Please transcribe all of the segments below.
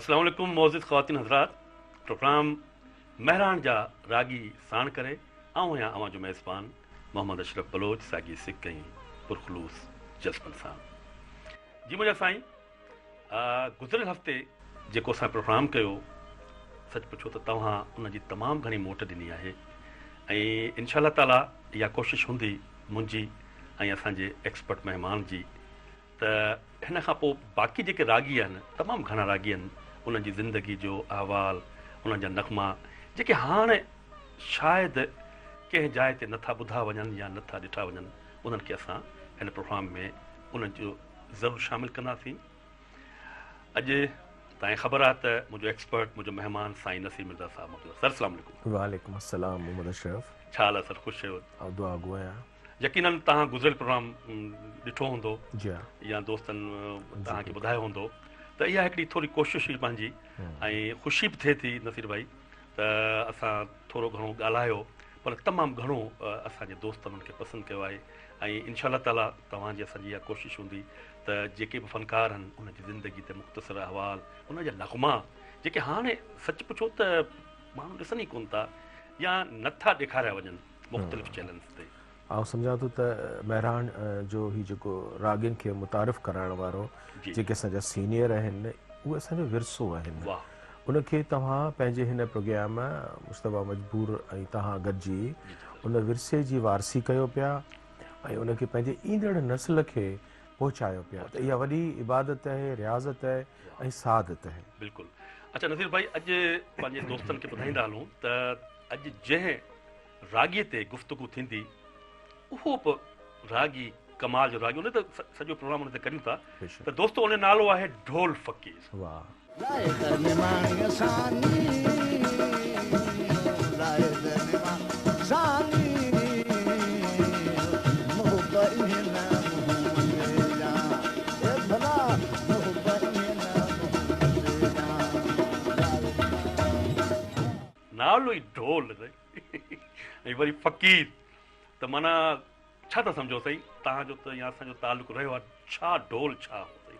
अस्सलाम वालेकुम मौजूद ख़वातीन हज़रात। प्रोग्राम महरान जा रागी साण करे आऊं आहियां अवां जो मेज़बान मोहम्मद अशरफ बलोच साॻी सिक ऐं पुरखलूस जज़्बनि सां। जी मुंहिंजा साईं, गुज़िरियल हफ़्ते जेको असां प्रोग्राम कयो, सच पुछो त तव्हां उन जी तमामु घणी मोट ॾिनी आहे ऐं इंशा अल्लाह ताला इहा कोशिशि हूंदी मुंहिंजी ऐं असांजे एक्सपर्ट महिमान जी त हिन खां पोइ बाक़ी जेके रागी आहिनि, तमामु घणा रागी आहिनि, उन्हनि जी ज़िंदगी जो अहवाल, उन्हनि जा नग़मा जेके हाणे शायदि कंहिं जाइ ते नथा ॿुधा वञनि या नथा ॾिठा वञनि, उन्हनि खे असां हिन प्रोग्राम में उन्हनि जो ज़रूरु शामिलु कंदासीं। अॼु तव्हांखे ख़बर आहे त मुंहिंजो एक्सपर्ट, मुंहिंजो महिमान साईं नसीर मिर्ज़ा साहिबु मौजूदु आहे। सर अस्सलाम वालेकुम। वालेकुम अस्सलाम मोहम्मद अशरफ। छा हाल आहे सर? ख़ुशि आहियो? और दुआ गो आहियां। यकीनन तव्हां गुज़िरियल प्रोग्राम ॾिठो हूंदो जी हाँ। या दोस्तनि तव्हांखे ॿुधायो हूंदो त इहा हिकिड़ी थोरी कोशिशि हुई पंहिंजी ऐं ख़ुशी बि थिए थी नसीर भाई त असां थोरो घणो ॻाल्हायो, पर तमामु घणो असांजे दोस्तनि उन्हनि खे पसंदि कयो आहे ऐं इंशा अल्लाह ताला तव्हांजी असांजी इहा कोशिशि हूंदी त जेके बि फ़नकार आहिनि उनजी ज़िंदगी ते मुख़्तसिर अहवाल, उनजा नग़मा जेके हाणे सच पुछो त माण्हू ॾिसनि ई कोन था या नथा ॾेखारिया वञनि मुख़्तलिफ़ चैनल्स ते। आउं सम्झां थो त महरान जो ही जेको रागिन खे मुतारिफ़ कराइण वारो जेके असांजा सीनियर आहिनि, उहे असांजो विरसो आहिनि। वाह। उनखे तव्हां पंहिंजे हिन प्रोग्राम मुस्तफ़ा मजबूर ऐं तव्हां गॾिजी उन विरसे जी वारसी कयो पिया ऐं उनखे पंहिंजे ईंदड़ नस्ल खे पहुचायो पिया। त इहा वॾी इबादत आहे, रियाज़त आहे ऐं सादत आहे। बिल्कुलु। अच्छा नसीर भाई, अॼु पंहिंजे दोस्तनि खे ॿुधाईंदा हलूं त अॼु जंहिं रागीअ ते गुफ़्तगू थींदी उहो बि रागी कमाल जो रागी, उन ते सॼो प्रोग्राम उन ते करियूं था। त दोस्तो उन नालो आहे ढोल फ़क़ीर। वाह। नालो ई ढोल ऐं वरी फ़क़ीर, त माना छा था सम्झो साईं तव्हांजो त या असांजो तालुक़ु रहियो आहे, छा ढोल छा हो साईं?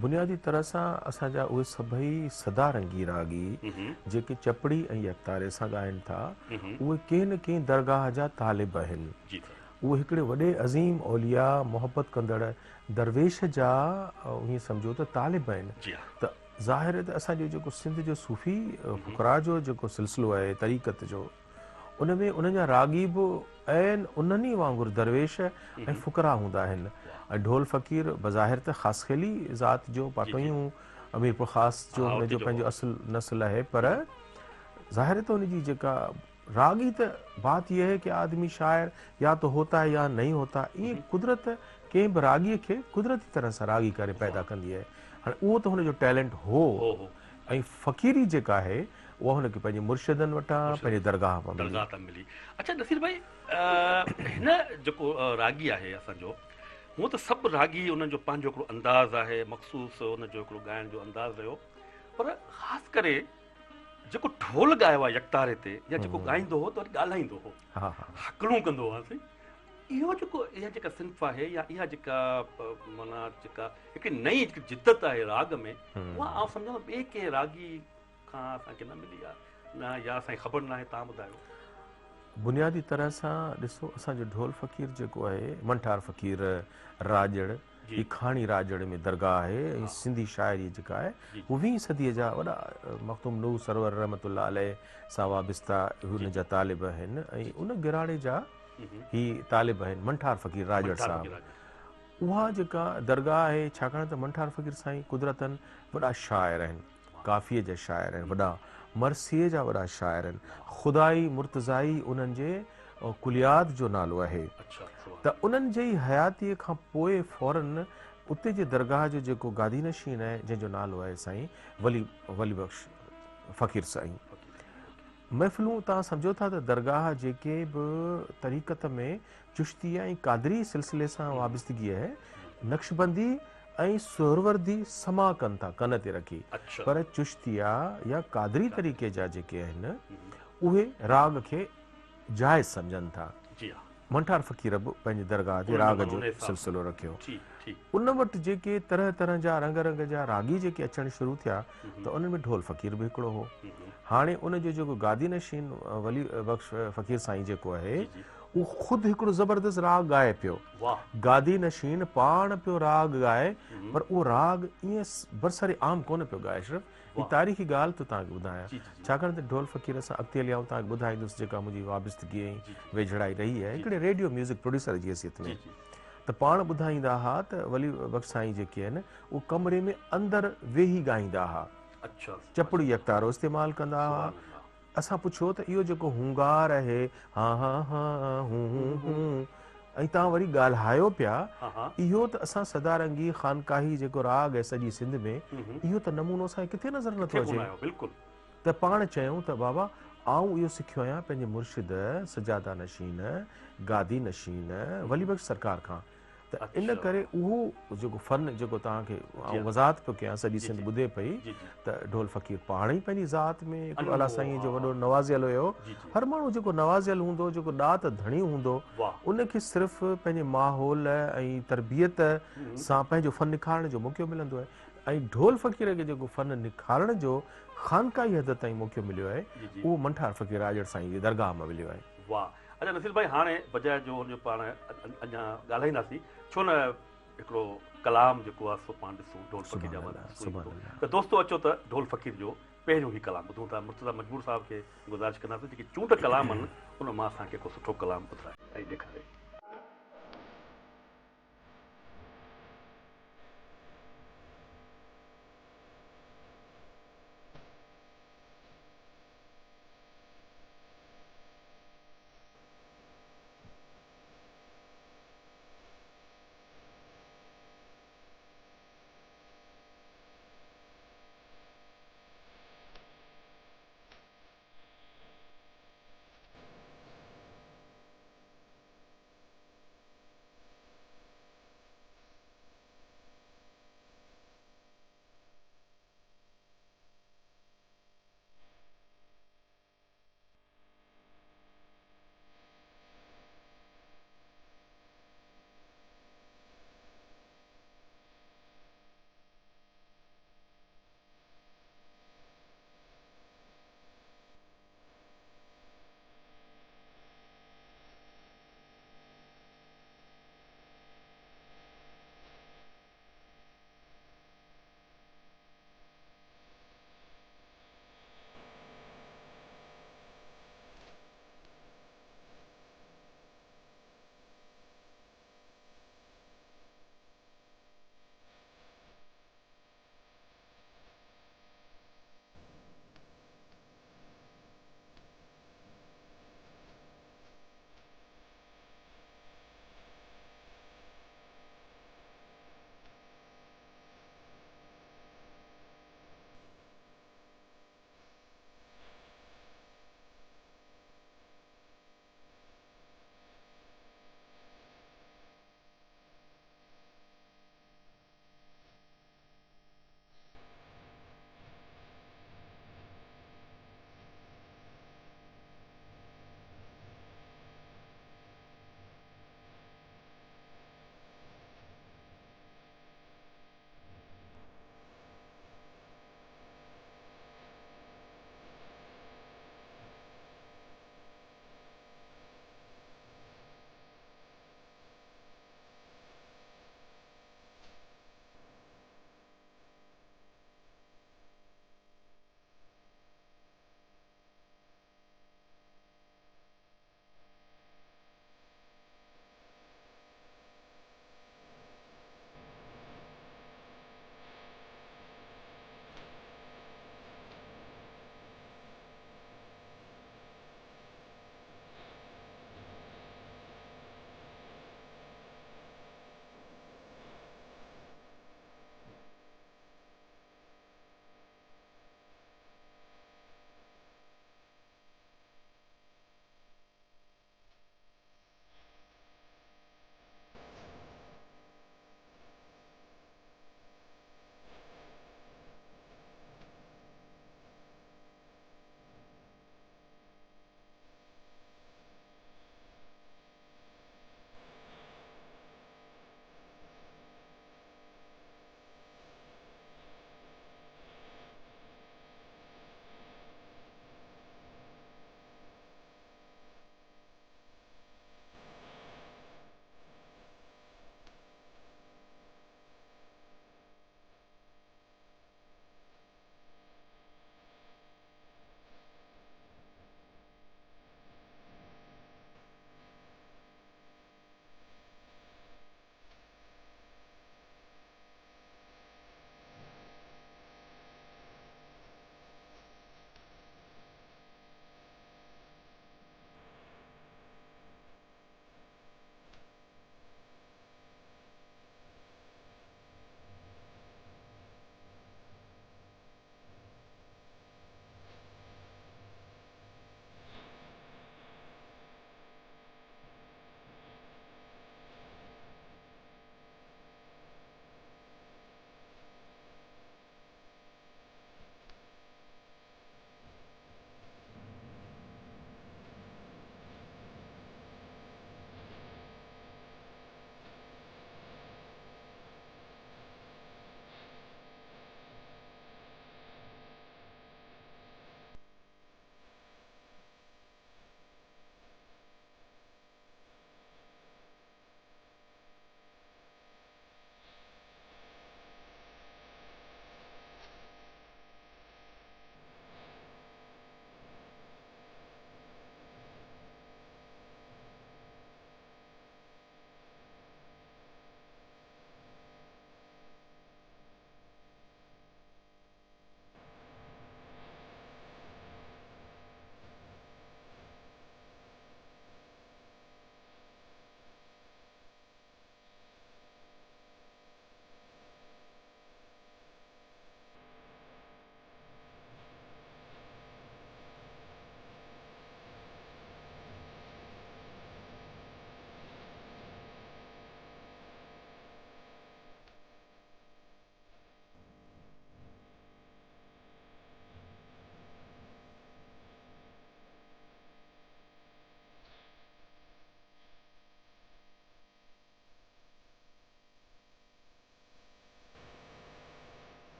बुनियादी तरह सां असांजा उहे सभई सदारंगी रागी जेके चपड़ी ऐं यकतारे सां ॻाइनि था, उहे कंहिं न कंहिं दरगाह जा तालिब आहिनि। जी सर। उहे हिकिड़े वॾे अज़ीम औलिया मोहबत कंदड़ दरवेश जा हीअं सम्झो त तालिब आहिनि। जी हा। त ज़ाहिर त असांजो जेको सिंध जो सूफ़ी फ़ुक़रा जो जेको सिलसिलो आहे तरीक़त जो, उन में उन्हनि जा रागी बि ऐं उन्हनि ई वांगुरु दरवेश ऐं फ़ुक़रा हूंदा आहिनि। ऐं ढोल फ़क़ीर बज़ाहिर त ख़ासख़ेली ज़ात जो पातोयूं अमीरपुर ख़ासि जो हुनजो पंहिंजो असुल नस्ल आहे, पर ज़ाहिर त उनजी जेका रागी त बात यह है कि आदमी शायर या तो होता है या नहीं होता। ईअं कुदरत कंहिं बि रागीअ खे कुदरती तरह सां रागी करे पैदा कंदी आहे। हाणे उहो त हुनजो टैलेंट हो ऐं फ़क़ीरी जेका आहे उहा हुनखे पंहिंजे मुर्शिदनि वटां पंहिंजे दरगाह तां मिली। अच्छा नसीर भाई, हिन जेको रागी आहे असांजो, हूअं त सभु रागी उन्हनि जो पंहिंजो हिकिड़ो अंदाज़ आहे, मख़सूस उनजो हिकिड़ो ॻाइण जो अंदाज़ रहियो, पर ख़ासि करे जेको ढोल ॻायो आहे यकतारे ते या जेको ॻाईंदो हो त वरी ॻाल्हाईंदो हो, हकड़ूं कंदो हुआसीं, इहो जेको इहा जेका सिंफ़ आहे या इहा जेका माना जेका हिकिड़ी नई जिद्दत आहे राग में, उहा आउं सम्झां ॿिए कंहिं रागी खां असांखे न मिली आहे न, या असांखे ख़बर न आहे। तव्हां ॿुधायो। बुनियादी तरह सां ॾिसो, असांजो ढोल फ़क़ीर जेको आहे मंठार फ़क़ीर राजड़, ही खाणी राजड़ में दरगाह आहे ऐं सिंधी शाइरी जेका आहे उहा 20 सदीअ जा वॾा मख़तूम नूह सरवर रहमतुल्लाह अलैह सां वाबिस्ता हुन जा तालिब आहिनि ऐं उन गिराणे जा ही तालिब आहिनि मंठार फ़क़ीर राजड़ साहिबु। उहा जेका दरगाह आहे, छाकाणि त मंठार फ़क़ीर साईं कुदरतन वॾा शाइर आहिनि, काफ़ीअ जा शाइर आहिनि, वॾा मरसीअ जा वॾा शाइर आहिनि। ख़ुदाई मुर्तज़ाई उन्हनि जे कुलियात जो नालो आहे। त उन्हनि जे ई हयातीअ खां पोइ फ़ौरन उते जे दरगाह जो जेको गादी नशीन आहे जंहिंजो नालो आहे साईं वली बख़्श फ़क़ीर साईं। महफ़िलूं तव्हां सम्झो था त दरगाह जेके बि तरीक़त में चुश्ती ऐं कादरी सिलसिले सां वाबस्तगी आहे, नक्शबंदी ऐं सुहरवर्दी समा कनि था कन ते रखी, पर चुश्तिया या कादरी तरीक़े जा जेके आहिनि उहे राग खे जाइज़ सम्झनि था। मंठार फ़क़ीर बि पंहिंजी दरगाह ते उन राग नमूने जो उन हिसाब सां। सिलसिलो रखियो। ठीक ठीक। उन वटि जेके तरह तरह जा रंग रंग जा रागी जेके अचणु शुरू थिया त उन्हनि में ढोल फ़क़ीर बि हिकिड़ो हो। हाणे उन जो जेको गादी नशीन वली बख़्श फ़क़ीर साईं जेको आहे जी जी। उहो ख़ुदि हिकिड़ो ज़बरदस्त राग ॻाए पियो। वाह। गादी नशीन पाण पियो राग ॻाए, पर उहो राग ईअं बरसरे आम कोन पियो ॻाए सिर्फ़ु। ही वाह। तारीख़ी ॻाल्हि थो तव्हांखे ॿुधायां, जी जी जी छाकाणि त ढोल फ़क़ीर सां अॻिते हली आऊं तव्हांखे ॿुधाईंदुसि जेका मुंहिंजी वाबस्तगी ऐं जी जी वेझड़ाई रही आहे जी हिकिड़े रेडियो म्यूज़िक प्रोड्यूसर जी हैसियत जी में। जी। त पाण ॿुधाईंदा हुआ त वली बख़्श साईं जेके आहिनि उहे कमरे में अंदरि वेही ॻाईंदा हुआ, अच्छा चपड़ी माशाल्लाह। यकतारो इस्तेमालु कंदा हुआ। सुभान अल्लाह। असां पुछियो त इहो जेको हुंगार आहे, हा हा हा हूं ऐं तव्हां वरी ॻाल्हायो पिया, हाँ हाँ। इहो त असां सदारंगी ख़ानकाही जेको राग आहे सॼी सिंध में, इहो त नमूनो असांखे किथे नज़र किथे नथो कोन अचे। आयो बिल्कुलु। त पाण चयूं त बाबा आऊं इहो सिखियो आहियां पंहिंजे मुर्शिद सजादा नशीन गादी नशीन वली बख़्श सरकार खां। त इन अच्छा। करे उहो जेको फ़न जेको तव्हांखे जी आऊं हाँ। वज़ाहत पियो कयां सॼी जी सिंध जी ॿुधे पई जी जी। त ढोल फ़क़ीर पाण ई पंहिंजी ज़ात में हिकिड़ो अला अनोखो, साईं जो हाँ वॾो हाँ। नवाज़ियल हुयो। जी जी। हर माण्हू जेको नवाज़ियल हूंदो, जेको ॾात धणी हूंदो, वाह। उनखे सिर्फ़ु पंहिंजे माहौल ऐं तरबियत सां पंहिंजो फ़न निखारण जो मौक़ो मिलंदो आहे। ऐं ढोल फ़क़ीर खे जेको फ़न निखारण जो ख़ानकाही हद ताईं मौक़ो मिलियो आहे, जी जी। उहो मंठार फ़क़ीर राजड़ साईं जी दरगाह मां मिलियो आहे। वाह। अच्छा नसीर भाई, हाणे बजाए जो हुनजो पाण अञा ॻाल्हाईंदासीं, छो न हिकिड़ो कलाम जेको आहे सो पाण ॾिसूं ढोल फ़क़ीर जा सुभान आवाज़ अल्लाह, सुठो सुभान ईंदो। अल्लाह। त दोस्तो अचो त ढोल फ़क़ीर जो पहिरियों ई कलाम ॿुधूं था। मुर्तज़ा मजबूर साहिब खे गुज़ारिश कंदासीं जेके चूंड कलाम आहिनि उन मां असांखे को सुठो कलाम ॿुधाए ऐं ॾेखारे।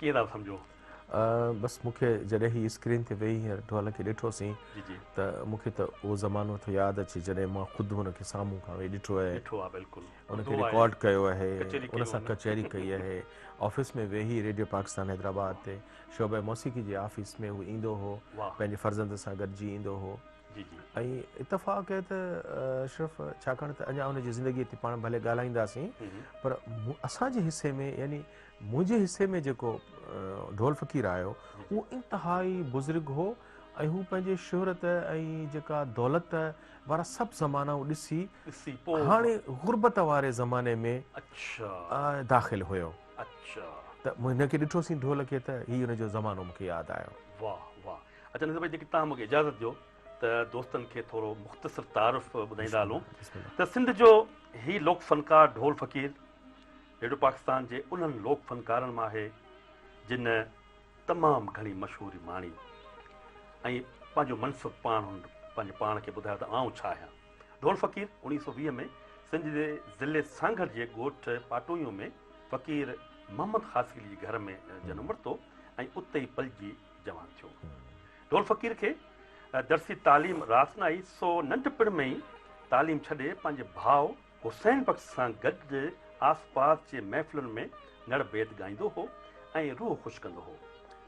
कीअं था सम्झो? बसि मूंखे जॾहिं ही स्क्रीन ते वेही हींअर ढोल खे ॾिठोसीं जी जी त मूंखे त उहो ज़मानो थो यादि अचे जॾहिं मां ख़ुदि हुनखे साम्हूं खां वेही ॾिठो आहे, ॾिठो आहे बिल्कुलु, उनखे ॿुधो आहे, रिकॉर्ड कयो आहे, कचहरी उन कयो सां हुन। कचहरी कई आहे, ऑफिस में वेही रेडियो पाकिस्तान हैदराबाद ते शोबे मौसीक़ी जे ऑफिस में उहो ईंदो हो, वाह। पंहिंजे फर्ज़ंद सां गॾिजी ईंदो हो। जी जी ऐं इतफ़ाक़ आहे त अशरफ छाकाणि त अञा उनजी ज़िंदगीअ ते पाण भले ॻाल्हाईंदासीं, पर असांजे हिसे में यानी मुंहिंजे हिसे में जेको ढोल फ़क़ीर आयो उहो इंतिहाई बुज़ुर्ग हो ऐं हू पंहिंजे शोहरत ऐं जेका दौलत वारा सभु ज़माना ॾिसी ॾिसी पोइ हाणे गुरबत वारे ज़माने में अच्छा दाख़िल हुयो। अच्छा त हिनखे ॾिठोसीं ढोल खे त हीउ हुनजो ज़मानो मूंखे यादि आयो। वाह वाह। अच्छा नज़र भाई जेकी तव्हां मूंखे इजाज़त ॾियो त दोस्तनि खे थोरो मुख़्तसिर तारीफ़ ॿुधाईंदा हलूं बिस्मिल्लाह। त सिंध जो ही लोक फनकार ढोल फ़क़ीर रेडियो पाकिस्तान जे उन्हनि लोक फनकारनि मां आहे जिन तमामु घणी मशहूरी माणी ऐं पंहिंजो मनसब पंहिंजे पाण खे ॿुधायो त आउं छा आहियां। ढोल फ़क़ीर 1920 में सिंध जे ज़िले सांगड़ जे ॻोठ पाटोइयूं में फ़क़ीर मोहम्मद हासिल जे घर में जनमु वरितो ऐं उते ई पलिजी जवान थियो। ढोल फ़क़ीर खे दरसी तालीम रास न आई, सो नंढपण में ई तालीम छॾे पंहिंजे भाउ हुसैन बख़्श सां गॾु आस पास जे महफ़िलुनि में नड़ बेद ॻाईंदो हो ऐं रूह ख़ुशि कंदो हो,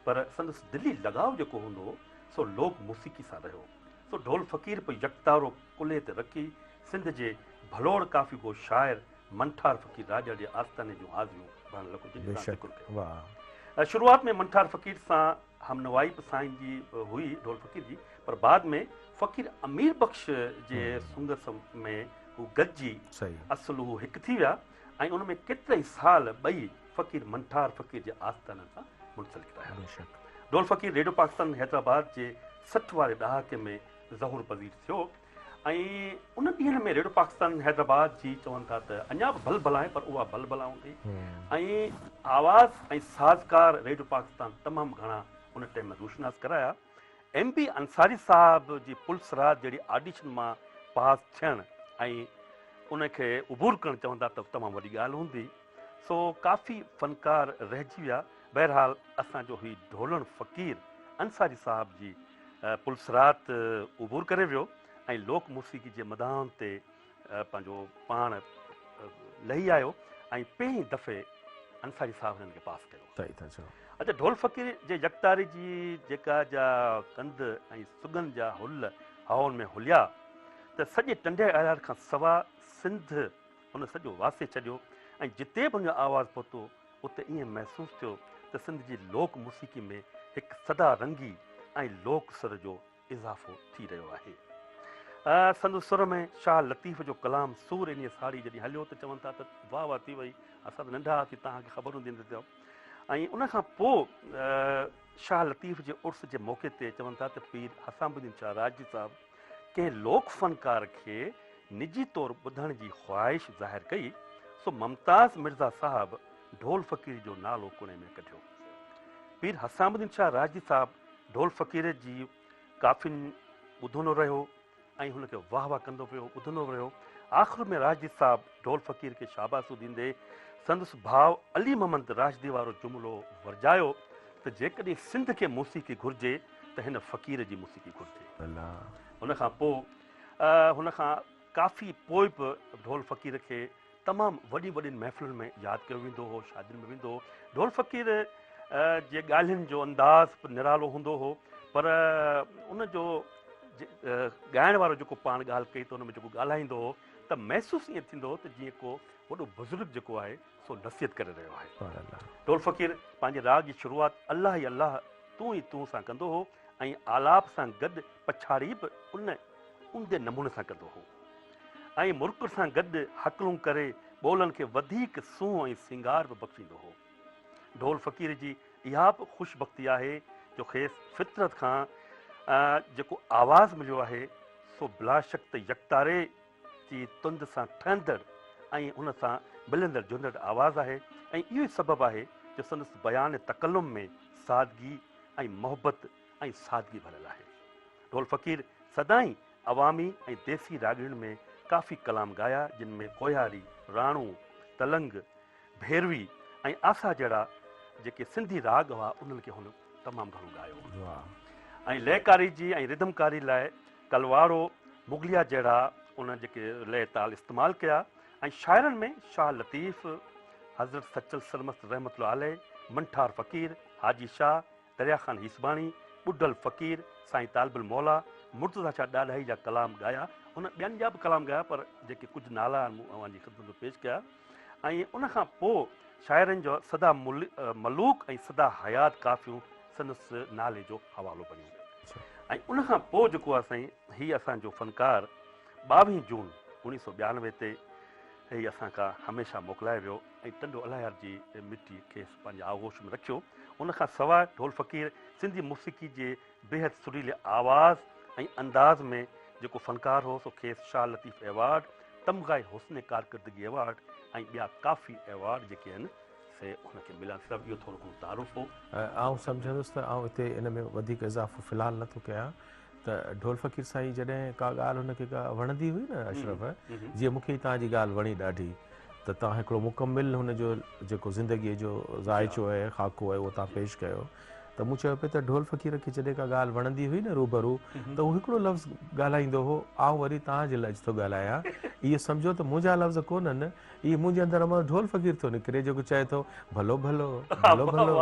पर संदसि दिली लॻाव जेको हूंदो हो सो लोक मौसीक़ी सां रहियो। सो ढोल फ़क़ीर पोइ यकतारो कुल्हे ते रखी सिंध जे भलोड़ काफ़ी को शाइर मंठार फ़क़ीर राजा जे आस्थाने जूं आज़ियूं भरण लॻो, जंहिंजो तव्हां ज़िक्र कयो। वाह। शुरूआत में मंठार फ़क़ीर सां हमनवाई बि साईं जी हुई ढोल फ़क़ीर जी, पर बाद में फ़क़ीर अमीर बख़्श जे सुंदस में हू गॾिजी सही असुल हू हिकु थी विया ऐं उन में केतिरा ई साल ॿई फ़क़ीर मंठार फ़क़ीर जे आस्थाननि सां मुंसलिक रहिया। ढोल फ़क़ीर रेडियो पाकिस्तान हैदराबाद जे 60 वारे ॾहाके में ज़हूर पज़ीर थियो ऐं उन ॾींहंनि में रेडियो पाकिस्तान हैदराबाद जी चवनि था त अञा बि भलभला आहे, पर उहा भलभला हूंदी ऐं आवाज़ ऐं साज़कार रेडियो पाकिस्तान तमामु घणा उन टाइम में रोशनास कराया। MB अंसारी साहब जी पुलिस रात जहिड़ी ऑडिशन मां पास थियणु ऐं उनखे उबूर करणु चवंदा त तमामु वॾी ॻाल्हि हूंदी। सो काफ़ी फ़नकार रहिजी विया। बहरहाल असांजो ही ढोलण फ़क़ीर अंसारी साहब जी पुलिस रात उबूर करे वियो ऐं लोक मौसीक़ी जे मैदान ते पंहिंजो पाण लही आयो ऐं पहिरीं दफ़े अंसारी साहब हिननि खे पास कयो। सही था चओ। अच्छा, ढोल फ़क़ीर जे यकतारी जी जेका जा कंद ऐं सुगन जा हुल हवाउनि में हुलिया त सॼे टंडे अयार खां सवा सिंध हुन सॼो वासे छॾियो ऐं जिते बि हुनजो आवाज़ु पहुतो उते ईअं महसूसु थियो त सिंध जी लोक मौसीक़ी में हिकु सदा रंगी ऐं लोक सुर जो इज़ाफ़ो थी रहियो आहे। संदसि सुर में शाह लतीफ़ जो कलाम सूर इन साड़ी जॾहिं हलियो त चवनि था त वाह वाह थी वई, असां त नंढा हुआसीं, तव्हांखे ख़बर हूंदी त ऐं उनखां पोइ शाह लतीफ़ जे उर्स जे मौक़े ते चवनि था त पीर हसामुद्दीन शाह राजी साहब कंहिं लोक फ़नकार खे निजी तौरु ॿुधण जी ख़्वाहिश ज़ाहिर कई, सो मुमताज़ मिर्ज़ा साहब ढोल फ़क़ीर जो नालो कुणे में कढियो। पीर हसामुद्दीन शाह राजी साहब ढोल फ़क़ीर जी काफ़िन ॿुधंदो रहियो ऐं हुनखे वाह वाह कंदो पियो, ॿुधंदो रहियो। आख़िर में राजी साहब ढोल फ़क़ीर खे शाबाशू ॾींदे संदसि भाउ अली मोहम्मद राशदी वारो जुमिलो वरजायो त जेकॾहिं सिंध खे मौसीक़ी घुरिजे त हिन फ़क़ीर जी मौसीक़ी घुरिजे। हुनखां पोइ हुनखां काफ़ी पोइ बि ढोल फ़क़ीर खे तमामु वॾी वॾियुनि महफ़िलुनि में यादि कयो वेंदो हो, शादियुनि में वेंदो हो। ढोल फ़क़ीर जे ॻाल्हियुनि जो अंदाज़ बि निरालो हूंदो हो, पर उनजो ॻाइण वारो जेको पाण ॻाल्हि कई त हुन में जेको ॻाल्हाईंदो हो त महसूसु ईअं थींदो हो त जीअं को वॾो बुज़ुर्ग जेको आहे सो नसीहत करे रहियो आहे। ढोल फ़क़ीर पंहिंजे राग जी शुरूआति अलाह ई अलाह तूं ई तूं सां कंदो हो ऐं आलाप सां गॾु पछाड़ी बि उंदे नमूने सां कंदो हो ऐं मुर्क सां गॾु हकलूं करे ॿोलनि खे वधीक सूंहं ऐं सिंगार बि बख़्शींदो हो। ढोल फ़क़ीर जी इहा बि ख़ुशबख़्ती आहे जो खेसि फितरत खां जेको आवाज़ु मिलियो आहे सो बिलाशक त यकतारे जी तुंद सां ठहंदड़ ऐं हुन सां मिलंदड़ जुलंदड़ आवाज़ु आहे ऐं इहो ई सबबु आहे जो संदसि बयान तकल्लुम में सादगी ऐं मोहबत ऐं सादगी भरियलु आहे। ढोल फ़क़ीर सदाईं अवामी ऐं देसी राॻियुनि में काफ़ी कलाम ॻाया, जिन में कोयारी, राणू, तलंग, भेरवी ऐं आसा जहिड़ा जेके सिंधी राग हुआ उन्हनि खे हुन तमामु घणो ॻायो वाह ऐं लयकारी जी ऐं रिदमकारी लाइ कलवारो मुगलिया जहिड़ा उन जेके लय ताल इस्तेमालु कया ऐं शाइरनि में शाह लतीफ़ हज़रत सचल सरमस्त रहमत अलैह मंठार फ़क़ीर हाजी शाह दरिया ख़ान हिसबाणी ॿुढल फ़क़ीर साईं तालबुल मौला मुर्तज़ा शाह ॾाढाई जा कलाम ॻाया उन ॿियनि जा बि कलाम ॻाया पर जेके कुझु नाला मूं अव्हांजी ख़िदमत में पेश कया ऐं उनखां पोइ शाइरनि जो सदा मलूक ऐं सदा हयात काफ़ियूं संदसि नाले जो हवालो बणियूं ऐं उनखां पोइ जेको आहे साईं हीअ असांजो फ़नकार 22 जून 1992 ते हीअ असांखां हमेशह मोकिलाए वियो ऐं टंडो अलायार जी मिटी खे पंहिंजे आगोश में रखियो उनखां सवाइ ढोल फ़क़ीर सिंधी मौसीक़ी जे बेहद सुरीले आवाज़ ऐं अंदाज़ में जेको फ़नकार हो सो खेसि शाह लतीफ़ एवार्ड तमग़ाए हुस्न कारकर्दगी एवार्ड ऐं ॿिया काफ़ी एवार्ड जेके आहिनि से हुनखे मिलिया सभु इहो थोरो घणो तारुफ़ हो आउं सम्झंदुसि त आउं हिते इन में वधीक इज़ाफ़ो फ़िलहालु नथो कयां त ढोल फ़क़ीर साईं जॾहिं का ॻाल्हि हुनखे का वणंदी हुई न अशरफ जीअं मूंखे तव्हांजी ॻाल्हि वणी ॾाढी त तव्हां हिकिड़ो मुकमिल हुनजो जेको ज़िंदगीअ जो ज़ाइचो आहे ख़ाको आहे उहो तव्हां पेश कयो त मूं चयो पिए त ढोल फ़क़ीर खे जॾहिं का ॻाल्हि वणंदी हुई न रूबरू त उहो हिकिड़ो लफ़्ज़ ॻाल्हाईंदो हो आउं वरी तव्हांजे लाइ थो ॻाल्हायां इहे सम्झो त मुंहिंजा लफ़्ज़ कोन्हनि इहे मुंहिंजे अंदरि मां ढोल फ़क़ीर थो निकिरे जेको चए थो भलो भलो भलो भलो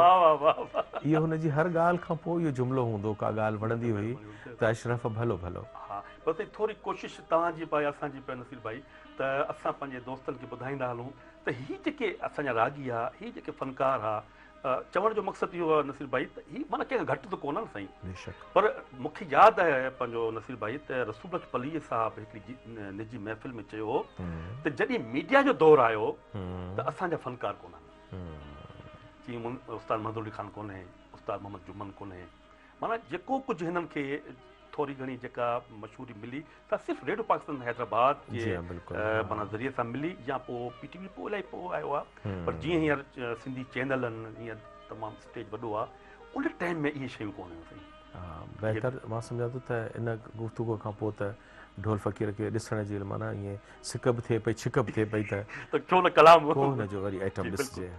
इहो हुनजी हर ॻाल्हि खां पोइ इहो जुमिलो हूंदो का ॻाल्हि वणंदी हुई त अशरफ भलो भलो हा पर थोरी कोशिशि तव्हांजी भाई असांजी पिया नसीर भाई त असां पंहिंजे दोस्तनि खे ॿुधाईंदा हलूं त हीअ जेके असांजा रागी आहे हीअ जेके फ़नकार आहे चवण जो मक़सदु इहो आहे नसीर भाई त हीअ माना कंहिं घटि त कोन न साईं पर मूंखे यादि आहे पंहिंजो नसीर भाई त रसूल पलीअ साहिबु हिकिड़ी निजी महफ़िल में चयो त जॾहिं मीडिया जो दौरु आयो त असांजा फ़नकार कोन्हनि जीअं उस्ताद महदूर अली ख़ान कोन्हे उस्ताद मोहम्मद जुमन कोन्हे माना जेको कुझु हिननि खे थोरी घणी जेका मशहूरी मिली त सिर्फ़ु रेडियो पाकिस्तान हैदराबाद जे माना ज़रिए सां मिली या पोइ PTV पोइ इलाही पोइ आयो आहे पर जीअं हींअर सिंधी चैनल आहिनि हींअर तमामु स्टेज वॾो आहे उन टाइम में इहे शयूं कोन हुयूं साईं बहितर मां सम्झां थो त इन गुफ़्तगू खां पोइ त ढोल फ़क़ीर खे ॾिसण जी माना ईअं सिक बि थिए पई छिक बि थिए पई त छो न कलाम को हुनजो वरी आइटम ॾिसिजे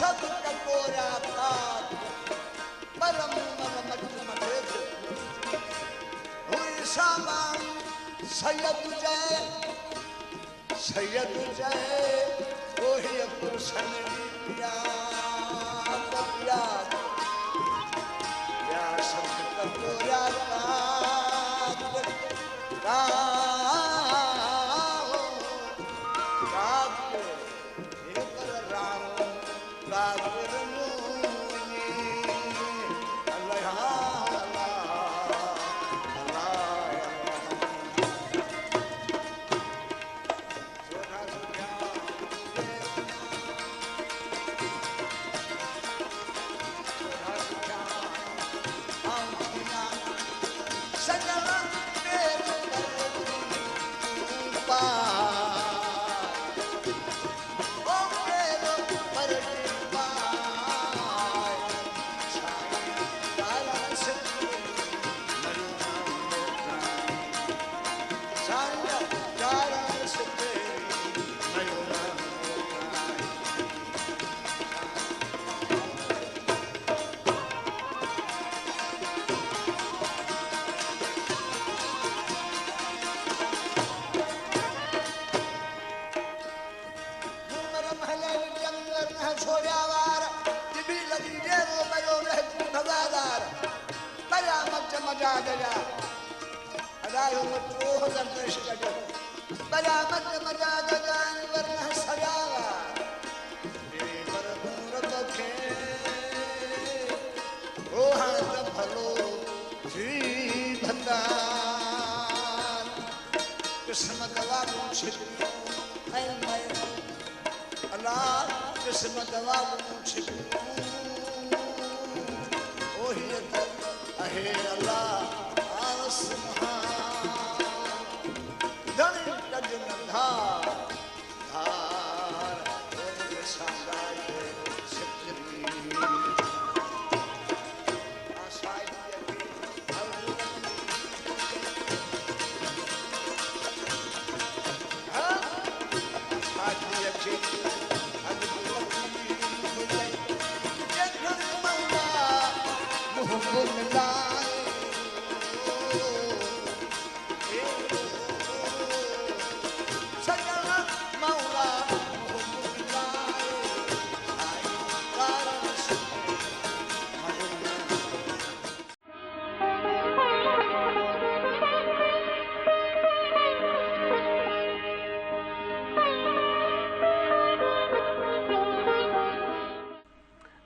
सब टकोरा पात परम मत मथे हुई सामान सैयद जय ओही पुरुषन पिया पिया या सब टकोरा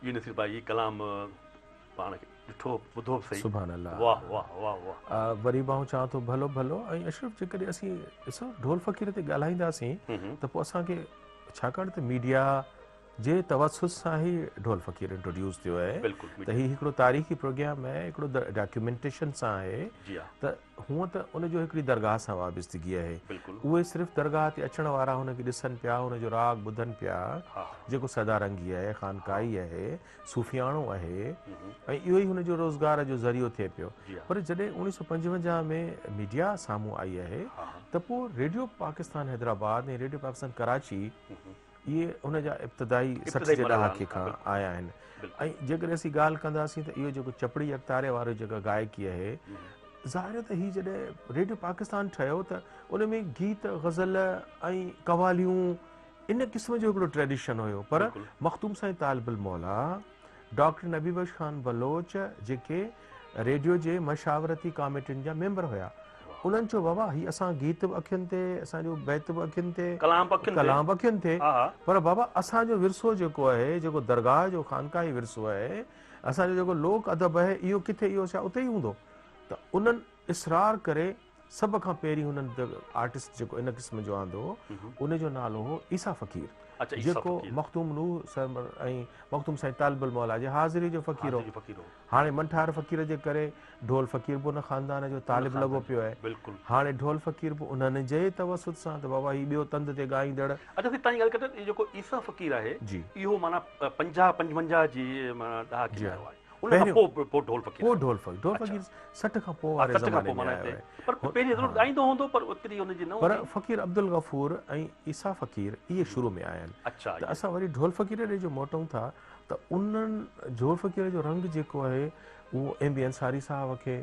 जी नसीर भाई कलाम पाण खे ॾिठो ॿुधो सही सुभान अल्लाह वाह वाह वाह वाह वरी मां चवां थो भलो भलो ऐं अशरफ जेकॾहिं असीं ॾिसो ढोल फ़क़ीर ते ॻाल्हाईंदासीं त पोइ असांखे छाकाणि त मीडिया जे तवसुस सां ई ढोल फ़क़ीर इंट्रोड्यूस थियो आहे बिल्कुलु त हीउ हिकिड़ो तारीख़ी प्रोग्राम आहे हिकिड़ो डॉक्यूमेंटेशन सां आहे जी हा त हूअं त उनजो हिकिड़ी दरगाह सां वाबस्तगी आहे बिल्कुलु उहे सिर्फ़ु दरगाह ते अचण वारा हुनखे ॾिसनि पिया हुनजो राग ॿुधनि पिया हा जेको सदारंगी आहे ख़ानकाई आहे सूफ़ियाणो आहे ऐं इहो ई हुनजो रोज़गार जो ज़रियो थिए पियो जी हा पर जॾहिं 1955 में मीडिया साम्हूं आई आहे हा त पोइ रेडियो पाकिस्तान हैदराबाद ऐं रेडियो पाकिस्तान कराची इहे उनजा इब्तिदाई 60 जे ॾहाके खां आया आहिनि ऐं जेकॾहिं असीं ॻाल्हि कंदासीं त इहो जेको चपड़ी अख़्तारे वारो जेका गायकी आहे ज़ाहिर त हीअ जॾहिं रेडियो पाकिस्तान ठहियो त उन में गीत ग़ज़ल ऐं कवालियूं इन क़िस्म जो हिकिड़ो ट्रेडिशन हुयो पर मख़तूम साईं तालिबुल मौला डॉक्टर नबी बख्श ख़ान बलोच जेके रेडियो जे मशावरती कमेटियुनि जा मेंबर हुया उन्हनि चयो बाबा हीअ असां गीत बि अखियुनि ते असांजो बैत बि अखियुनि ते कलाम अखियुनि ते हा हा पर बाबा असांजो विरसो जेको आहे जेको दरगाह जो ख़ानकाही विरसो आहे असांजो जेको लोक अदब आहे इहो किथे इहो छा उते ई हूंदो त उन्हनि इसरार करे सभ खां पहिरीं हुननि आर्टिस्ट जेको इन क़िस्म जो आंदो उनजो नालो हो ईसा फ़क़ीर अच्छा जेको मख़तूम नूर सर ऐं मख़तूम साईं तालिबुल मौला जे हाज़िरी जो फ़क़ीर हो हाणे मंठार फ़क़ीर जे करे ढोल फ़क़ीर बि उन ख़ानदान जो तालिब लॻो पियो आहे हाणे ढोल फ़क़ीर बि उन्हनि जे तवसुत सां त बाबा हीउ ॿियो तंद ते ॻाईंदड़ अच्छा तव्हांजी ॻाल्हि कयो जेको ईसा फ़क़ीर आहे जी इहो माना 50-55 जी माना ॾहाके जो आहे उन खां पोइ ढोल फ़क़ीर पोइ ढोल फ़क़ीर 60 खां पोइ वारे 60 खां ज़माने पोइ में माना आयो हिते आहे। पर पहिरीं ज़रूरु ॻाईंदो हूंदो पर ओतिरी हुनजी न पर हूंदी। फ़क़ीर अब्दुल गफ़ूर ऐं ईसा फ़क़ीर इहे शुरू में आया आहिनि। अच्छा त असां वरी ढोल फ़क़ीर ॾे जो मोटूं था त उन्हनि ढोल फ़क़ीर जो रंग जेको आहे उहो एम बी अंसारी साहब खे,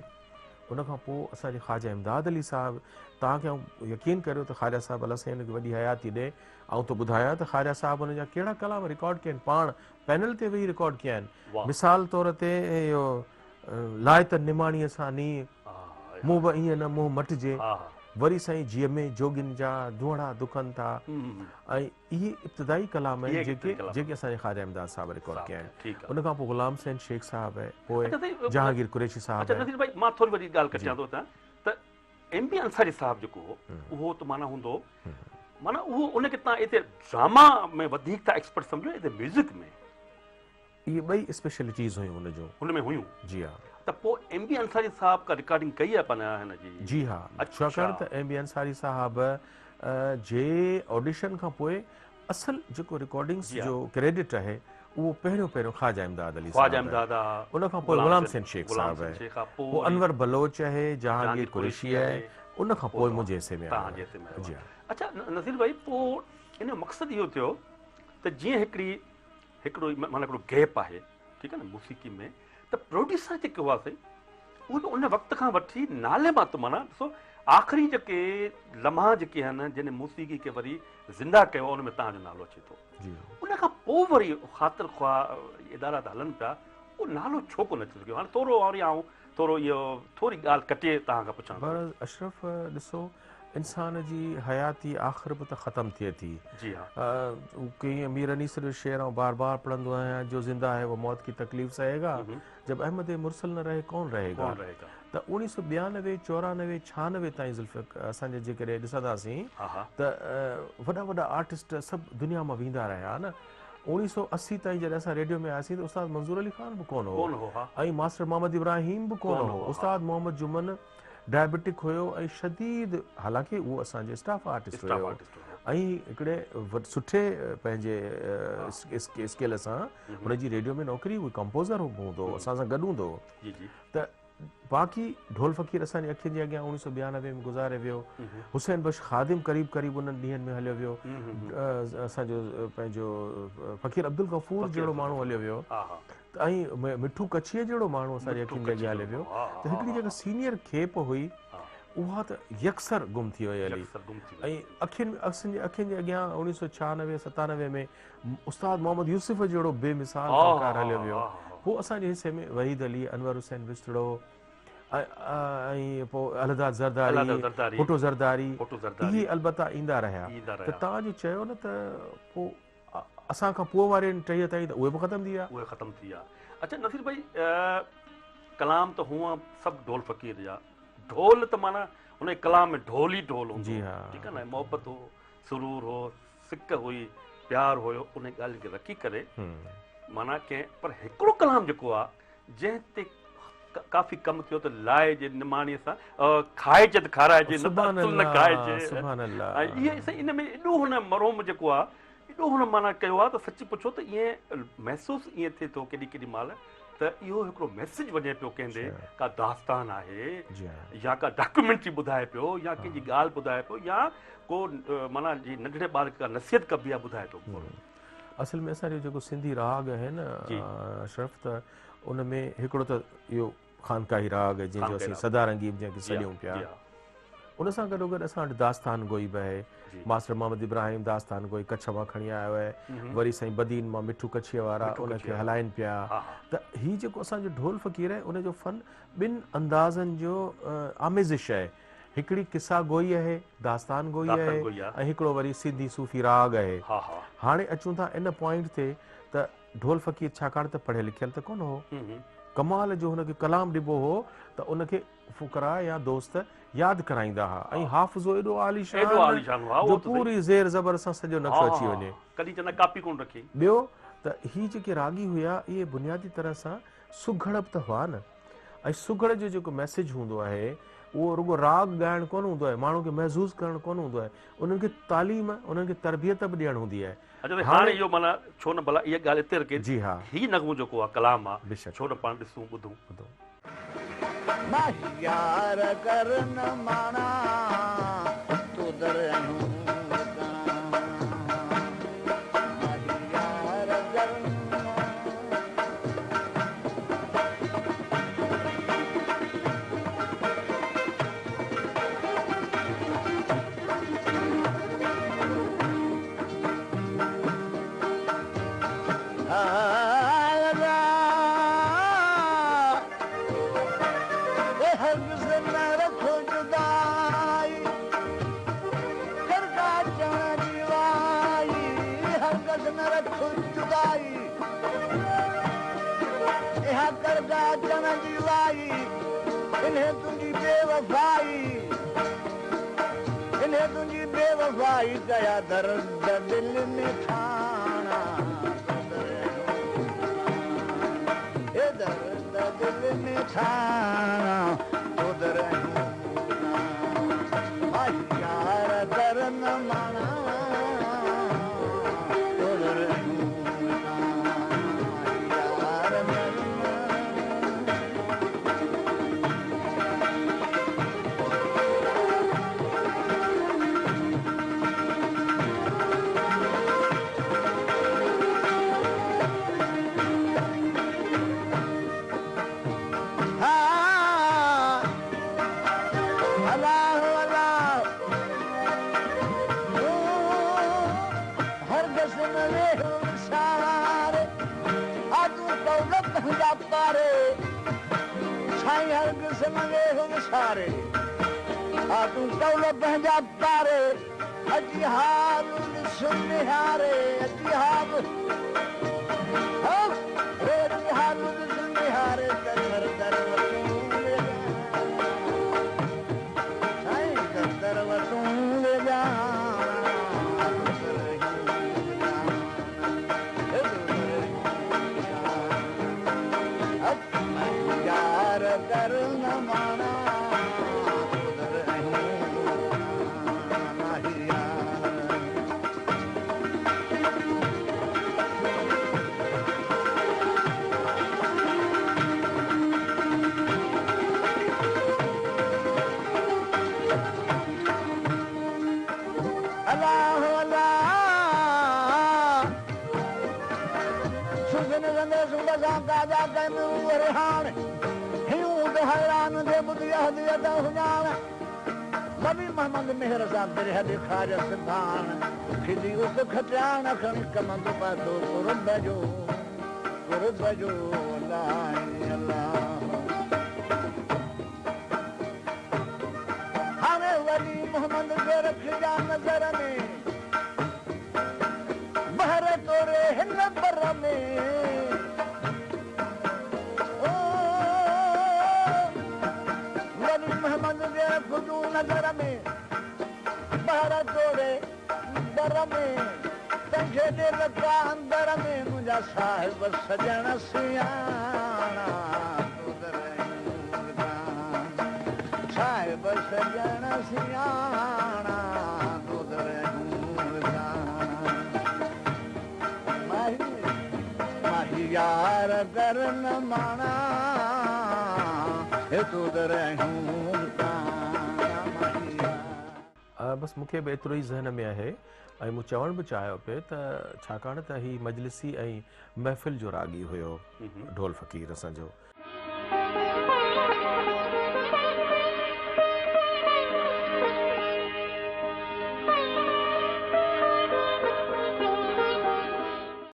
उन खां पोइ असांजे ख़्वाजा इमदाद अली साहब, तव्हांखे यकीन करियो त ख़्वाजा साहब अलाह साईं हिनखे वॾी हयाती ॾे, ऐं तो ॿुधायां त ख़्वाजा साहब हुन जा कहिड़ा कलाम रिकॉर्ड कया आहिनि, पाण पैनल ते वेही रिकॉर्ड कया आहिनि। वाह। मिसाल तौर ते इहो लाए त निमाणीअ सां नी मूं बि ईअं न मुंहुं मटिजे, हा हा वरी साईं जीअ में जोगियुनि जा दुहड़ा दुखनि था, ऐं इहे इब्तिदाई कलाम आहिनि जेके असांजे ख़्वाजा इमदाद साहब रिकॉर्ड कया आहिनि। ठीकु आहे। उन खां पोइ ग़ुलाम हुसैन शेख साहब आहे, पोइ अच्छा साईं, जहांगीर कुरैशी साहब अच्छा आहे। नज़ीर भाई मां थोरी वॾी ॻाल्हि कटियां थो हितां त एम बी अंसारी साहब जेको हो उहो त माना हूंदो, माना उहो उनखे तव्हां हिते ड्रामा में वधीक था एक्सपर्ट सम्झो, हिते म्यूज़िक में इहे ॿई स्पेशलिटीज़ हुयूं हुनजो। हुन में हुयूं। जी हा। त पोइ एम बी अंसारी साहब का रिकॉर्डिंग कई आहे पाण हिनजी? जी हा, छाकाणि त एम बी अंसारी साहब जे ऑडिशन खां पोइ असल जेको रिकॉर्डिंग्स जो क्रेडिट आहे उहो पहिरियों ख़्वाजा इमदाद अली ख्वाजा साहब इमदाद आहे, आहे, उन खां पोइ ग़ुलाम हुसैन शेख ग़ुलाम साहब हुसैन आहे, शेख आहे, पोइ पोइ अनवर बलोच आहे, जहांगीर कुरैशी कुरैशी आहे, उन खां पोइ मुंहिंजे हिसे में तव्हांजे आहे। हिते में जी आयो। हा। अच्छा नज़ीर भाई, पोइ इन जो मक़सदु इहो थियो त जीअं हिकिड़ो माना हिकिड़ो गैप आहे, ठीकु आहे न मौसीक़ी में, त प्रोड्यूसर जेके हुआसीं उहे बि उन वक़्त खां वठी नाले मां त माना ॾिसो आख़िरी जेके लम्हा जेके आहिनि जिन मौसीक़ी खे वरी ज़िंदा कयो उन में तव्हांजो नालो अचे थो। जी उन खां पोइ वरी ख़ातिर ख़्वाह इदारा त हलनि पिया, उहो नालो छो कोन अची सघियो? हाणे थोरो वरी आऊं थोरो इहो थोरी ॻाल्हि कटे तव्हां खां पुछां। पर अशरफ ॾिसो, इंसान जी हयाती आख़िर बि त ख़तमु थिए थी। जी हा। कहीं मीर अनीस जो शेर ऐं बार बार पढ़ंदो आहियां, जो ज़िंदा है वो मौत की तकलीफ़ सहेगा, जब अहमद मुरसल न रहे कौन रहेगा। त 1992, 94, 96 ताईं असांजे जेकॾहिं ॾिसंदासीं त वॾा वॾा आर्टिस्ट सभु दुनिया मां वेंदा रहिया न। 1980 ताईं जॾहिं असां रेडियो में आयासीं त उस्ताद मंज़ूर अली ख़ान बि कोन हो, ऐं मास्टर मोहम्मद इब्राहिम बि कोन हो, उस्ताद मोहम्मद जुमन डायबिटिक हुयो ऐं शदीद, हालांकि उहो असांजे स्टाफ आर्टिस्ट हुयो, ऐं हिकिड़े सुठे पंहिंजे स्केल सां हुनजी रेडियो में नौकिरी, उहो कंपोज़र हूंदो, असां सां गॾु हूंदो। त बाक़ी ढोल फ़क़ीर असांजी अखियुनि जे अॻियां 1992 में गुज़ारे वियो। हुसैन बख्श ख़ादिम क़रीब क़रीब उन्हनि ॾींहंनि में हलियो वियो। असांजो पंहिंजो फ़क़ीर अब्दुल गफ़ूर जहिड़ो माण्हू हलियो वियो, ऐं मिठू कच्छीअ जहिड़ो माण्हू असांजे अखियुनि जे अॻियां हलियो वियो। त हिकिड़ी जेका सीनियर खेप हुई उहा त यकसर गुम थी वई हली, ऐं अखियुनि जे अॻियां 1996, 97 में उस्ताद मोहम्मद यूसुफ जहिड़ो बेमिसाल फ़नकार हलियो वियो। पोइ असांजे हिसे में वहीद अली, अनवर हुसैन बिस्तड़ो, ऐं पोइ अलदाद ज़रदारी, भुट्टो ज़रदारी, इहे अलबत्ता ईंदा रहिया। त तव्हां जो चयो न त पोइ असां खां पोइ वारे 30 ताईं त उहे बि ख़तमु थी विया। अच्छा नसीर भाई, कलाम त हुआ सभु ढोल फ़क़ीर जा, ढोल त माना हुन कलाम में ढोल ई ढोल हूंदो, ठीकु आहे न, मोहबत हो, सुरूर हो, सिक हुई, प्यार हुयो, उन ॻाल्हि खे रखी करे माना कंहिं, पर हिकिड़ो कलाम जेको आहे जंहिं ते काफ़ी कमु थियो त लाए जे निमाणीअ सां खाइजे त खाराइजे, न खाइजे, इहे इन में एॾो हुन मरहूम जेको आहे एॾो हुन माना कयो आहे त सची पुछो त ईअं महसूसु ईअं थिए थो केॾी केॾी महिल त इहो हिकिड़ो मैसेज वञे पियो, कंहिंजे का दास्तान आहे या का डॉक्यूमेंट्री ॿुधाए पियो या कंहिंजी ॻाल्हि ॿुधाए पियो या को माना जी नंढड़े ॿार का नसीहत कबी आहे ॿुधाए थो। असल में असांजो जेको सिंधी राग आहे न अशरफ, त उन में हिकिड़ो त इहो ख़ानकाही राग जंहिंजो असीं सदारंगीब जंहिंखे सॾियूं पिया, उन सां गॾोगॾु असां वटि दास्तान गोई बि आहे। मास्टर मोहम्मद इब्राहिम दास्तान गोई कच्छ मां खणी आयो आहे, वरी साईं बदीन मां मिठू कच्छीअ वारा उनखे हलाइनि पिया। त हीउ जेको असांजो ढोल फ़क़ीर आहे उनजो फ़न ॿिनि अंदाज़नि जो आमेज़िश आहे। हिकिड़ी किसा गोई आहे, दास्तान गोई आहे, ऐं हिकिड़ो वरी सिंधी सूफ़ी राग आहे। हाणे अचूं था इन पॉइंट ते त ढोल फ़क़ीर छाकाणि त पढ़ियल लिखियल त कोन हो, कमाल जो हुनखे कलाम ॾिबो हो त उनखे फुकरा या दोस्त यादि कराईंदा हुआ, ऐं हाफ़िज़ो एॾो आलीशान जो पूरी ज़ेर ज़बर सां सॼो नक्शो अची वञे, कॾहिं चवंदा कापी कोन रखी। ॿियो त हीअ जेके रागी हुया इहे बुनियादी तरह सां सुघड़ बि त हुआ न, ऐं सुघड़ जो जेको मैसेज हूंदो आहे उहो रुगो राग ॻाइणु कोन हूंदो आहे, माण्हू खे महसूसु करणु कोन हूंदो आहे, उन्हनि खे तालीम, उन्हनि खे तरबियत बि ॾियणी हूंदी आहे। अच्छा त हाणे इहो माना छो न भला इहा ॻाल्हि हिते रखे, जी हा, हीउ नगमो जेको आहे कलाम आहे, बेशक। छो न पाण ॾिसूं ॿुधूं। यार करन माना तू दरहूं बेवफाई कया दर्द दिल में ठाना ए दर्द दिल में ठाना उधर यार करन माना उधर सारे आ तू कौल पंहिंजा पारे अजी हाल सुन निहारे अजी हाल रे अजी हाल सुन निहारे दर दर साईं दर वतूं ले जा यार कर न माना मोहम्मद मेहर साहब तेरे हद खाजा सिद्धान खिली उस खचान खन कमंद पातो कुरबजो ला अल्लाह हमें वली मोहम्मद के रख जा नजर में बहर तोरे हिन बर में वली मोहम्मद के खुदू नजर में बहर तोरे दर में तंखे दे लगा अंदर में मुझा साहिब सजन सियाना साहिब सजन सियाना माही यार करन माना तू रहूं बस मूंखे बि एतिरो ई ज़हन में आहे ऐं मूं चवण बि चाहियो पिए त छाकाणि त ही मजलिसी ऐं महफ़िल जो रागी हुयो ढोल फ़क़ीर असांजो।